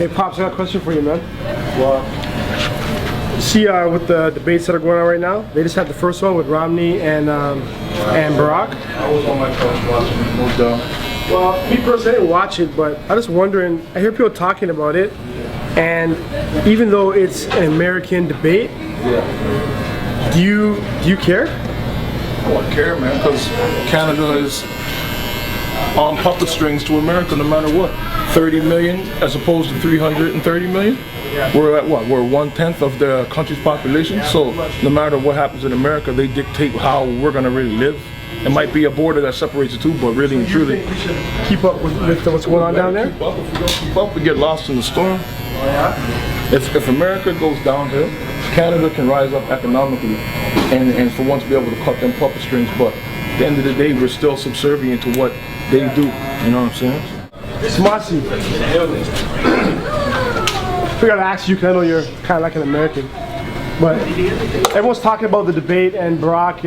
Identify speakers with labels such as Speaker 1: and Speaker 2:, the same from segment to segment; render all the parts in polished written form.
Speaker 1: Hey Pops, I got a question for you, man. Well, see, with the debates that are going on right now, they just had the first one with Romney and Barack.
Speaker 2: I was on my couch watching it, no doubt.
Speaker 1: Well, me personally, I didn't watch it, but I'm just wondering, I hear people talking about it, and even though it's an American debate, do you care?
Speaker 2: I don't care, man, because Canada is on puppet strings to America no matter what. 30 million as opposed to 330 million. We're at what? We're 1/10 of the country's population. So no matter what happens in America, they dictate how we're gonna really live. It might be a border that separates the two, but really and truly,
Speaker 1: we should keep up with what's going on down there.
Speaker 2: Keep up. If we don't keep up, we get lost in the storm. If America goes downhill, Canada can rise up economically, and for once be able to cut them puppet strings. But at the end of the day, we're still subservient to what they do. You know what I'm saying?
Speaker 1: Smasi, I gotta ask you, because I know you're kind of like an American, but everyone's talking about the debate and Barack,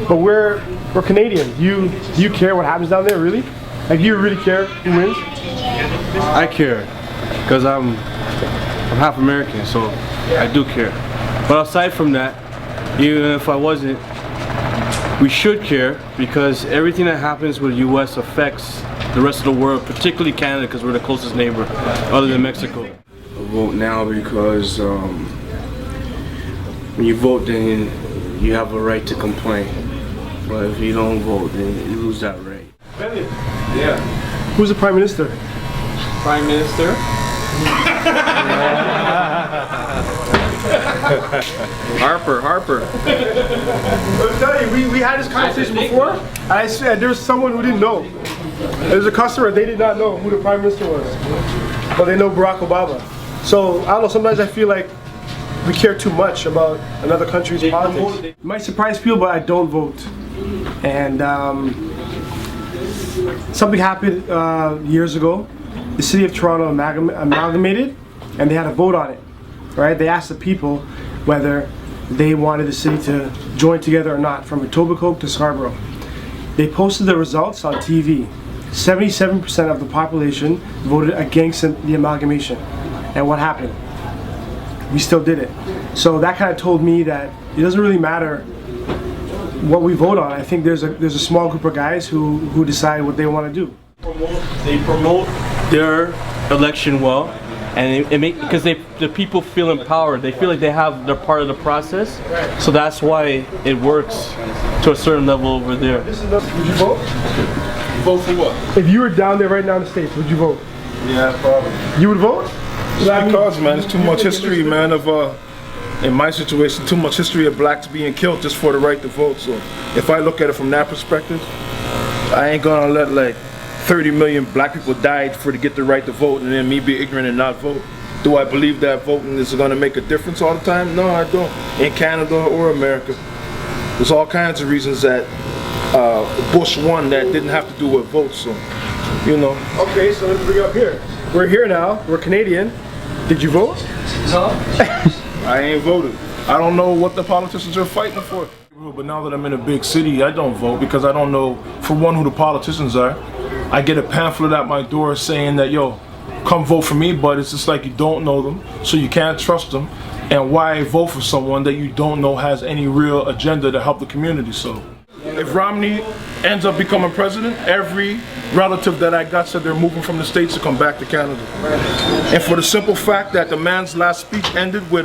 Speaker 1: but we're Canadians. Do you care what happens down there, really? Like, do you really care who wins?
Speaker 3: I care, because I'm half American, so I do care. But aside from that, even if I wasn't, we should care, because everything that happens with the U.S. affects the rest of the world, particularly Canada, because we're the closest neighbor, other than Mexico.
Speaker 4: I vote now because when you vote, then you have a right to complain. But if you don't vote, then you lose that right.
Speaker 5: Yeah.
Speaker 1: Who's the Prime Minister?
Speaker 5: Prime Minister? Harper.
Speaker 1: I'll tell you, we had this conversation before, and I said there was someone who didn't know. There was a customer, they did not know who the Prime Minister was, but they know Barack Obama. So, I don't know, sometimes I feel like we care too much about another country's politics. It might surprise people, but I don't vote. And something happened years ago. The city of Toronto amalgamated, and they had a vote on it. Right? They asked the people whether they wanted the city to join together or not, from Etobicoke to Scarborough. They posted the results on TV. 77% of the population voted against the amalgamation. And what happened? We still did it. So that kind of told me that it doesn't really matter what we vote on. I think there's a small group of guys who decide what they want to do.
Speaker 3: They promote their election well, and because the people feel empowered. They feel like they're part of the process. So that's why it works to a certain level over there.
Speaker 1: Would you vote?
Speaker 2: Vote for what?
Speaker 1: If you were down there right now in the States, would you vote?
Speaker 2: Yeah, probably.
Speaker 1: You would vote?
Speaker 2: Because, man, there's too much history, man, in my situation, too much history of blacks being killed just for the right to vote. So if I look at it from that perspective, I ain't gonna let like 30 million black people die to get the right to vote and then me be ignorant and not vote. Do I believe that voting is gonna make a difference all the time? No, I don't. In Canada or America. There's all kinds of reasons that Bush won that didn't have to do with votes, so, you know.
Speaker 1: Okay, so let's bring it up here. We're here now, we're Canadian. Did you vote?
Speaker 5: No.
Speaker 2: I ain't voted. I don't know what the politicians are fighting for. But now that I'm in a big city, I don't vote because I don't know, for one, who the politicians are. I get a pamphlet at my door saying that, yo, come vote for me, but it's just like you don't know them, so you can't trust them. And why vote for someone that you don't know has any real agenda to help the community? So if Romney ends up becoming president, every relative that I got said they're moving from the States to come back to Canada. And for the simple fact that the man's last speech ended with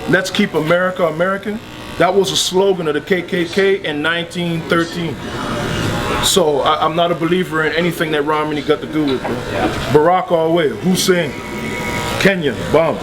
Speaker 2: let's keep America American, that was a slogan of the KKK in 1913. So I'm not a believer in anything that Romney got to do with it. Barack all the way, Hussein, Kenya, bomb.